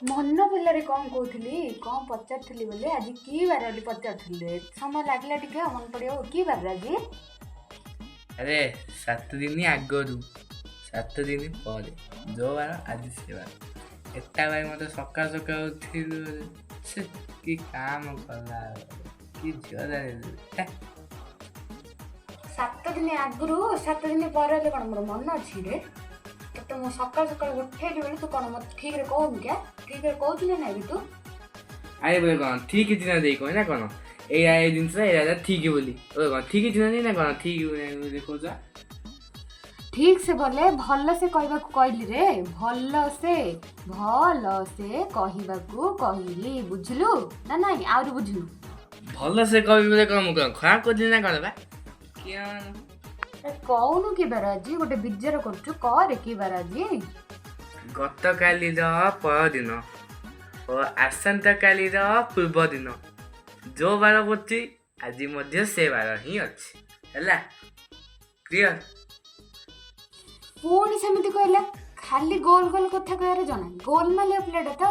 मन पिल्लारे कौन कहूली कौन पचारि बोले आज कि बार बोली पचारि समय लगला टे मन पड़ो कि बार आज अरे 7 दिन आगरू 7 दिन पर जो बार आज से बार एटा भाई मत सका सका कि काम कला कि झील 7 दिन आगु 7 दिन पर कौन मोर मन अच्छी रे तो मो सकाल सकाल उठेली बोले तू कौन मत ठीक रे कहून क्या ठीक रे कहू ना तू आए बोले कौन ठीक दिन दे कह ना कौन ये जिन ठीक बोली कौन ठीक दिन नहीं ना कौन ठीक देखा ठीक से बोले भल से कहबा कहली रे भल से कहबा कहली बुझलु ना नहीं आउरी बुझलु भल से कह बोले कौन खराब कर ना कौन बा क्या कौनु कि बार आज गोटे विचार करछु करे कि बार आज गत काली परदिन और आसंता काली पूर्व दिन जो बार पड़ती आज मध्य से बार ही अच्छी है क्लियर पुणी सेमती कहला खाली गोल गोल कथा कहर जना गोल मालिया प्लेट तो